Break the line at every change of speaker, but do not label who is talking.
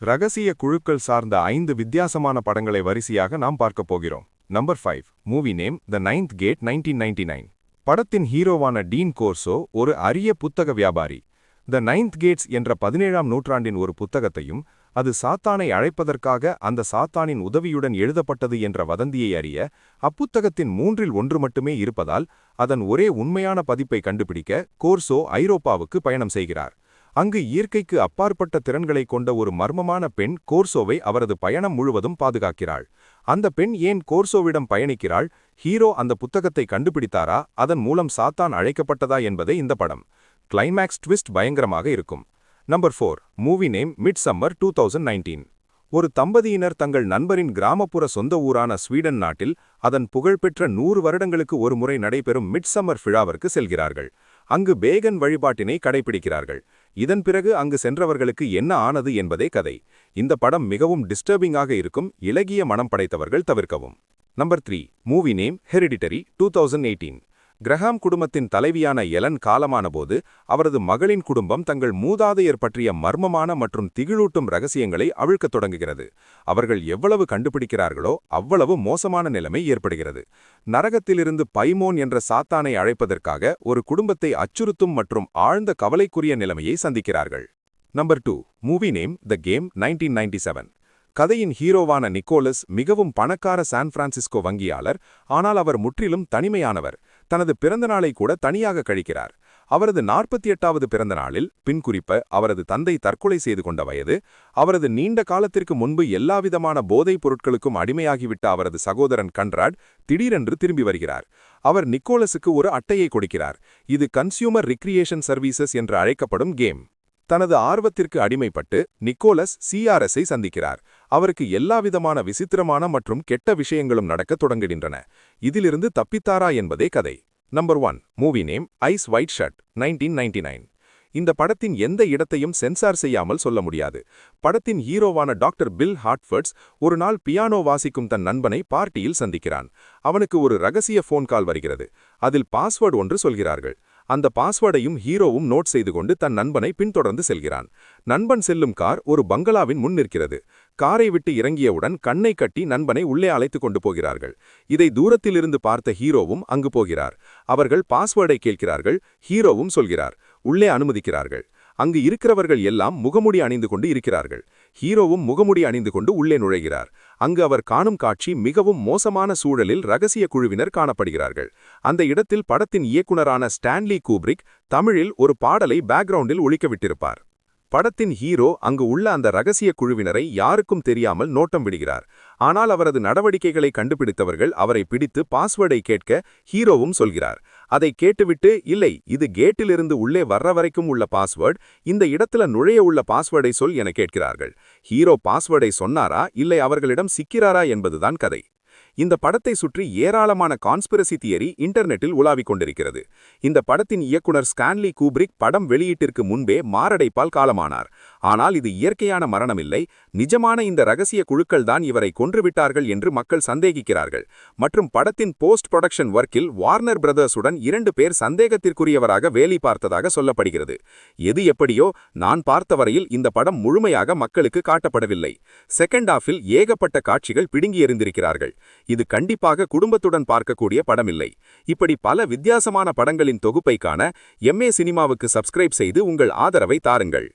ரகசிய குழுக்கள் சார்ந்த 5 வித்தியாசமான படங்களை வரிசையாக நாம் பார்க்கப் போகிறோம். Number 5 movie name the ninth gate 1999. படத்தின் ஹீரோவான டீன் கோர்சோ ஒரு அரிய புத்தக வியாபாரி. த நைன்த் கேட்ஸ் என்ற 17ஆம் நூற்றாண்டின் ஒரு புத்தகத்தையும் அது சாத்தானை அழைப்பதற்காக அந்த சாத்தானின் உதவியுடன் எழுதப்பட்டது என்ற வதந்தியை அறிய அப்புத்தகத்தின் 1/3 மட்டுமே இருப்பதால் அதன் ஒரே உண்மையான பதிப்பை கண்டுபிடிக்க கோர்சோ ஐரோப்பாவுக்கு பயணம் செய்கிறார். அங்கு இயற்கைக்கு அப்பாற்பட்ட திறன்களை கொண்ட ஒரு மர்மமான பெண் கோர்சோவை அவரது பயணம் முழுவதும் பாதுகாக்கிறாள். அந்த பெண் ஏன் கோர்சோவிடம் பயணிக்கிறாள்? ஹீரோ அந்த புத்தகத்தை கண்டுபிடித்தாரா? அதன் மூலம் சாத்தான் அழைக்கப்பட்டதா என்பதே இந்த படம். கிளைமேக்ஸ் ட்விஸ்ட் பயங்கரமாக இருக்கும். Number 4 movie name Midsummer 2019. ஒரு தம்பதியினர் தங்கள் நண்பரின் கிராமப்புற சொந்த ஊரான ஸ்வீடன் நாட்டில் அதன் புகழ்பெற்ற 100 வருடங்களுக்கு ஒரு முறை நடைபெறும் மிட்சம்மர் விழாவிற்கு செல்கிறார்கள். அங்கு பேகன் வழிபாட்டினை கடைபிடிக்கிறார்கள். இதன் பிறகு அங்கு சென்றவர்களுக்கு என்ன ஆனது என்பதே கதை. இந்த படம் மிகவும் டிஸ்டர்பிங்காக இருக்கும். இலகிய மனம் படைத்தவர்கள் தவிர்க்கவும். Number 3 movie name hereditary 2018. Graham குடும்பத்தின் தலைவியான எலன் காலமான போது அவரது மகளின் குடும்பம் தங்கள் மூதாதையர் பற்றிய மர்மமான மற்றும் திகிலூட்டும் ரகசியங்களை அவிழ்க்கத் தொடங்குகிறது. அவர்கள் எவ்வளவு கண்டுபிடிக்கிறார்களோ அவ்வளவு மோசமான நிலைமை ஏற்படுகிறது. நரகத்திலிருந்து பைமோன் என்ற சாத்தானை அழைப்பதற்காக ஒரு குடும்பத்தை அச்சுறுத்தும் மற்றும் ஆழ்ந்த கவலைக்குரிய நிலைமையை சந்திக்கிறார்கள். Number 2 movie name the game 1997. கதையின் ஹீரோவான நிக்கோலஸ் மிகவும் பணக்கார சான் பிரான்சிஸ்கோ வங்கியாளர். ஆனால் அவர் முற்றிலும் தனிமையானவர். தனது பிறந்தநாளை கூட தனியாக கழிக்கிறார். அவரது 48வது பிறந்த நாளில் பின்குறிப்ப அவரது தந்தை தற்கொலை செய்து கொண்ட வயது. அவரது நீண்ட காலத்திற்கு முன்பு எல்லாவிதமான போதைப் பொருட்களுக்கும் அடிமையாகிவிட்ட அவரது சகோதரன் கன்ராட் திடீரென்று திரும்பி வருகிறார். அவர் நிக்கோலஸுக்கு ஒரு அட்டையை கொடுக்கிறார். இது கன்சியூமர் ரிக்ரியேஷன் சர்வீசஸ் என்று அழைக்கப்படும் கேம். தனது ஆர்வத்திற்கு அடிமைப்பட்டு நிக்கோலஸ் சிஆர்எஸை சந்திக்கிறார். அவருக்கு எல்லாவிதமான விசித்திரமான மற்றும் கெட்ட விஷயங்களும் நடக்கத் தொடங்குகின்றன. இதிலிருந்து தப்பித்தாரா என்பதே கதை. Number 1 movie name eyes wide shut 1999. இந்த படத்தின் எந்த இடத்தையும் சென்சார் செய்யாமல் சொல்ல முடியாது. படத்தின் ஹீரோவான டாக்டர் பில் ஹார்ட்ஃபர்ட்ஸ் ஒரு நாள் பியானோ வாசிக்கும் தன் நண்பனை பார்ட்டியில் சந்திக்கிறான். அவனுக்கு ஒரு ரகசிய ஃபோன் கால் வருகிறது. அதில் பாஸ்வேர்டு ஒன்று சொல்கிறார்கள். அந்த பாஸ்வேர்டையும் ஹீரோவும் நோட் செய்து கொண்டு தன் நண்பனை பின்தொடர்ந்து செல்கிறான். நண்பன் செல்லும் கார் ஒரு பங்களாவின் முன் நிற்கிறது. காரை விட்டு இறங்கியவுடன் கண்ணை கட்டி நண்பனை உள்ளே அழைத்துக் கொண்டு போகிறார்கள். இதை தூரத்திலிருந்து பார்த்த ஹீரோவும் அங்கு போகிறார். அவர்கள் பாஸ்வேர்டை கேட்கிறார்கள். ஹீரோவும் சொல்கிறார். உள்ளே அனுமதிக்கிறார்கள். அங்கு இருக்கிறவர்கள் எல்லாம் முகமுடி அணிந்து கொண்டு இருக்கிறார்கள். ஹீரோவும் முகமுடி அணிந்து கொண்டு உள்ளே நுழைகிறார். அங்கு அவர் காணும் காட்சி மிகவும் மோசமான சூழலில் ரகசிய குழுவினர் காணப்படுகிறார்கள். அந்த இடத்தில் படத்தின் இயக்குனரான ஸ்டான்லி கூப்ரிக் தமிழில் ஒரு பாடலை பேக்ரவுண்டில் ஒலிக்க விட்டிருப்பார். படத்தின் ஹீரோ அங்கு உள்ள அந்த ரகசிய குழுவினரை யாருக்கும் தெரியாமல் நோட்டம் விடுகிறார். ஆனால் அவரது நடவடிக்கைகளை கண்டுபிடித்தவர்கள் அவரை பிடித்து பாஸ்வேர்டை கேட்க ஹீரோவும் சொல்கிறார். அதை கேட்டுவிட்டு இல்லை, இது கேட்டிலிருந்து உள்ளே வர்ற வரைக்கும் உள்ள பாஸ்வேர்ட், இந்த இடத்துல நுழைய உள்ள பாஸ்வேர்டை சொல் என கேட்கிறார்கள். ஹீரோ பாஸ்வேர்டை சொன்னாரா இல்லை அவர்களிடம் சிக்கிறாரா என்பதுதான் கதை. இந்த படத்தை சுற்றி ஏராளமான கான்ஸ்பிரசி தியரி இன்டர்நெட்டில் உலாவிக் கொண்டிருக்கிறது. இந்த படத்தின் இயக்குனர் ஸ்டான்லி கூப்ரிக் படம் வெளியீட்டிற்கு முன்பே மாரடைப்பால் காலமானார். ஆனால் இது இயற்கையான மரணமில்லை, நிஜமான இந்த ரகசிய குழுக்கள் தான் இவரை கொன்றுவிட்டார்கள் என்று மக்கள் சந்தேகிக்கிறார்கள். மற்றும் படத்தின் போஸ்ட் ப்ரொடக்ஷன் ஒர்க்கில் வார்னர் பிரதர்ஸுடன் 2 பேர் சந்தேகத்திற்குரியவராக வேலை பார்த்ததாக சொல்லப்படுகிறது. எது எப்படியோ நான் பார்த்தவரையில் இந்த படம் முழுமையாக மக்களுக்கு காட்டப்படவில்லை. செகண்ட் ஹாஃபில் ஏகப்பட்ட காட்சிகள் பிடுங்கி எறிந்திருக்கிறார்கள். இது கண்டிப்பாக குடும்பத்துடன் பார்க்கக்கூடிய படமில்லை. இப்படி பல வித்தியாசமான படங்களின் தொகுப்பை காண எம்ஏ சினிமாவுக்கு சப்ஸ்கிரைப் செய்து உங்கள் ஆதரவை தாருங்கள்.